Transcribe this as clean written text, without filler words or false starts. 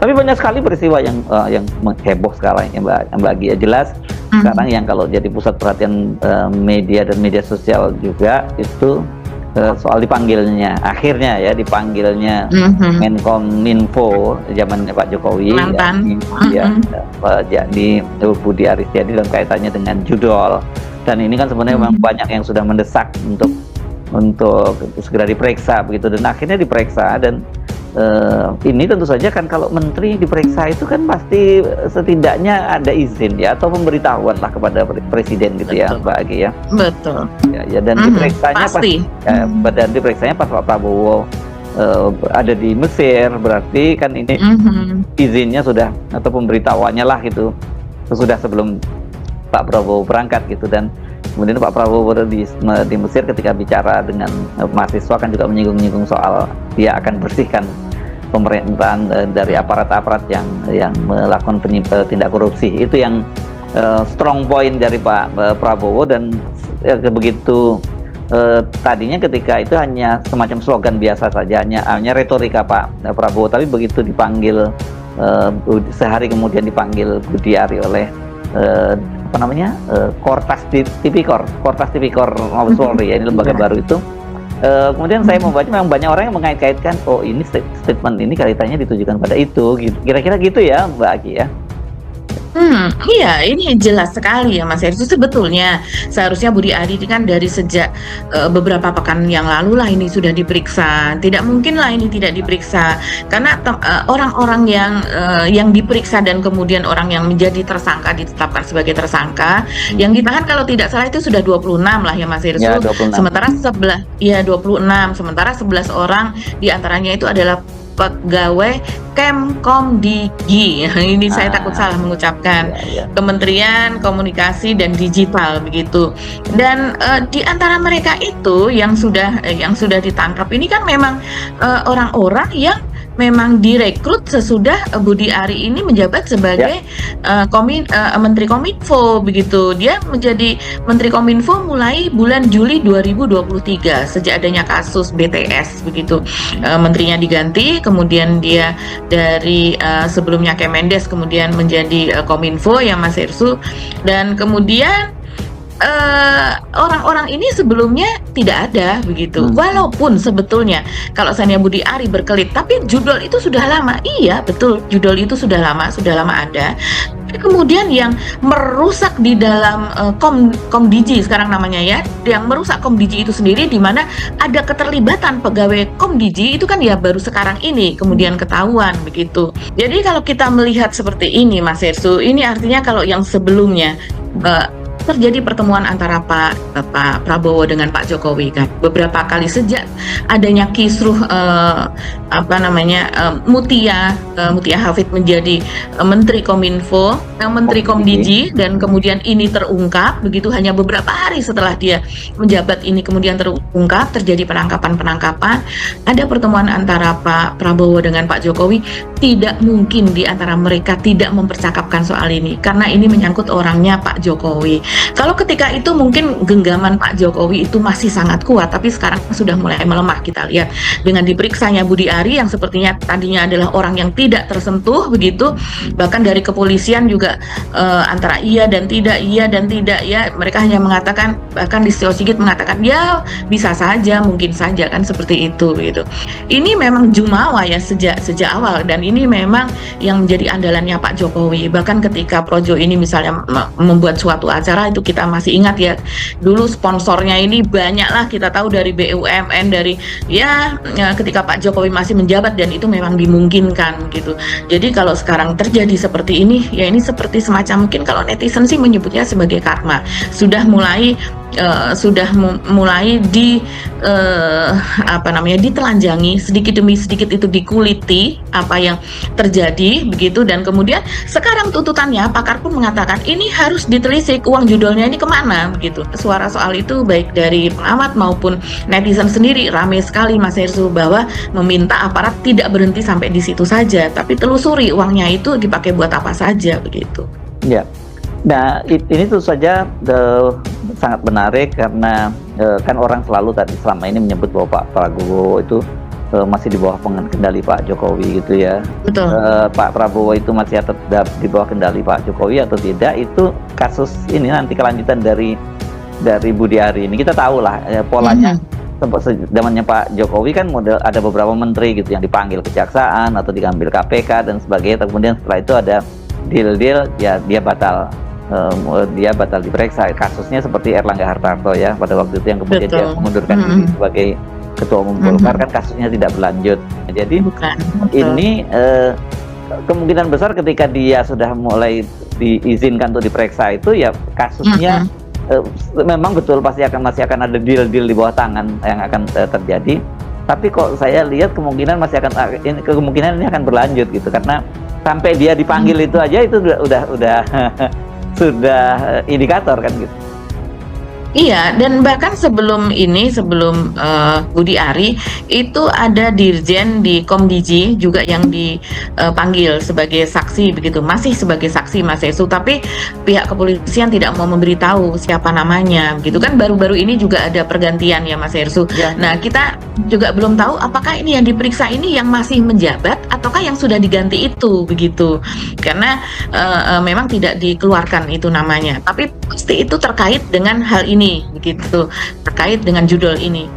Tapi banyak sekali peristiwa yang heboh sekarang ya Mbak Gia. Jelas sekarang yang kalau jadi pusat perhatian media dan media sosial juga itu soal dipanggilnya, akhirnya ya dipanggilnya Menkominfo zamannya Pak Jokowi, mantan, jadi Budi Aristiadi dalam kaitannya dengan judol. Dan ini kan sebenarnya memang banyak yang sudah mendesak untuk segera diperiksa begitu, dan akhirnya diperiksa. Dan ini tentu saja kan kalau menteri diperiksa itu kan pasti setidaknya ada izin ya, atau pemberitahuan lah kepada presiden gitu. Betul. Ya Mbak Agi ya. Betul. Ya, dan diperiksanya pasti. Dan diperiksanya pas Pak Prabowo ada di Mesir, berarti kan ini izinnya sudah, atau pemberitahuannya lah gitu, sudah sebelum Pak Prabowo berangkat gitu. Dan kemudian Pak Prabowo di Mesir ketika bicara dengan mahasiswa kan juga menyinggung soal dia akan bersihkan pemerintahan dari aparat-aparat yang melakukan tindak korupsi. Itu yang strong point dari Pak Prabowo. Dan begitu tadinya ketika itu hanya semacam slogan biasa saja, hanya retorika Pak Prabowo, tapi begitu dipanggil sehari kemudian dipanggil Budi Ari oleh Kortas Tipikor Mabes Polri ya, ini lembaga baru itu. Kemudian saya membaca memang banyak orang yang mengait-kaitkan, oh ini statement ini kaitannya ditujukan pada itu, gitu. Kira-kira gitu ya Mbak Aki ya. Iya, ini jelas sekali ya Mas Heri. Sebetulnya seharusnya Budi Ari ini kan dari sejak beberapa pekan yang lalu lah ini sudah diperiksa. Tidak mungkin lah ini tidak diperiksa, karena orang-orang yang diperiksa dan kemudian orang yang menjadi tersangka ditetapkan sebagai tersangka, yang ditahan kalau tidak salah itu sudah 26 lah ya Mas Heri. Ya, 26. Sementara 26, sementara 11 orang diantaranya itu adalah pegawai Kemkomdigi. Ini saya takut salah mengucapkan. Kementerian Komunikasi dan Digital begitu. Dan di antara mereka itu yang sudah ditangkap ini kan memang orang-orang yang memang direkrut sesudah Budi Ari ini menjabat sebagai Menteri Kominfo begitu. Dia menjadi Menteri Kominfo mulai bulan Juli 2023 sejak adanya kasus BTS begitu. Menterinya diganti, kemudian dia dari sebelumnya Kemendes kemudian menjadi Kominfo ya Mas Hersu, dan kemudian orang-orang ini sebelumnya tidak ada begitu. Walaupun sebetulnya kalau seandainya Budi Ari berkelit, tapi judul itu sudah lama. Iya betul, judul itu sudah lama ada. Tapi kemudian yang merusak di dalam Komdigi sekarang namanya ya, yang merusak Komdigi itu sendiri, di mana ada keterlibatan pegawai Komdigi itu kan ya baru sekarang ini kemudian ketahuan begitu. Jadi kalau kita melihat seperti ini Mas Hersu, ini artinya kalau yang sebelumnya terjadi pertemuan antara Pak Prabowo dengan Pak Jokowi kan beberapa kali sejak adanya kisruh Mutia Hafid menjadi Menteri Kominfo, Menteri Komdigi, dan kemudian ini terungkap begitu hanya beberapa hari setelah dia menjabat ini kemudian terungkap terjadi penangkapan. Ada pertemuan antara Pak Prabowo dengan Pak Jokowi, tidak mungkin di antara mereka tidak mempercakapkan soal ini karena ini menyangkut orangnya Pak Jokowi. Kalau ketika itu mungkin genggaman Pak Jokowi itu masih sangat kuat, tapi sekarang sudah mulai melemah. Kita lihat dengan diperiksanya Budi Ari yang sepertinya tadinya adalah orang yang tidak tersentuh begitu, bahkan dari kepolisian juga antara iya dan tidak ya, mereka hanya mengatakan, bahkan Listio Sigit mengatakan ya bisa saja, mungkin saja kan seperti itu gitu. Ini memang jumawa ya sejak awal, dan ini memang yang menjadi andalannya Pak Jokowi. Bahkan ketika Projo ini misalnya membuat suatu acara, itu kita masih ingat ya, dulu sponsornya ini banyak lah, kita tahu dari BUMN, dari ketika Pak Jokowi masih menjabat, dan itu memang dimungkinkan gitu. Jadi kalau sekarang terjadi seperti ini, ya ini seperti semacam, mungkin kalau netizen sih menyebutnya sebagai karma, sudah mulai ditelanjangi sedikit demi sedikit, itu dikuliti apa yang terjadi begitu. Dan kemudian sekarang tuntutannya, pakar pun mengatakan ini harus ditelisik uang judulnya ini kemana begitu. Suara soal itu baik dari pengamat maupun netizen sendiri ramai sekali Mas Hersu, bahwa meminta aparat tidak berhenti sampai di situ saja, tapi telusuri uangnya itu dipakai buat apa saja begitu. Ya. Nah, ini tentu saja sangat menarik karena kan orang selalu tadi selama ini menyebut bahwa Pak Prabowo itu masih di bawah kendali Pak Jokowi gitu ya. Betul. Pak Prabowo itu masih tetap di bawah kendali Pak Jokowi atau tidak, itu kasus ini nanti kelanjutan dari Budi Ari ini. Kita tahu lah polanya. Zamannya Pak Jokowi kan model ada beberapa menteri gitu yang dipanggil kejaksaan atau diambil KPK dan sebagainya. Kemudian setelah itu ada deal ya dia batal diperiksa. Kasusnya seperti Erlangga Hartarto ya pada waktu itu yang kemudian dia mengundurkan diri sebagai ketua umum Golkar, kan kasusnya tidak berlanjut. Jadi ini kemungkinan besar ketika dia sudah mulai diizinkan untuk diperiksa itu ya kasusnya memang betul masih akan ada deal di bawah tangan yang akan terjadi. Tapi kok saya lihat kemungkinan ini akan berlanjut gitu, karena sampai dia dipanggil itu aja itu udah sudah indikator kan gitu. Iya, dan bahkan sebelum Budi Ari itu ada dirjen di Komdiji juga yang dipanggil sebagai saksi begitu, masih sebagai saksi Mas Herssu, tapi pihak kepolisian tidak mau memberitahu siapa namanya begitu kan. Baru-baru ini juga ada pergantian ya Mas Herssu. Ya. Nah, kita juga belum tahu apakah ini yang diperiksa ini yang masih menjabat ataukah yang sudah diganti itu begitu. Karena memang tidak dikeluarkan itu namanya, tapi pasti itu terkait dengan hal ini begitu, terkait dengan judul ini.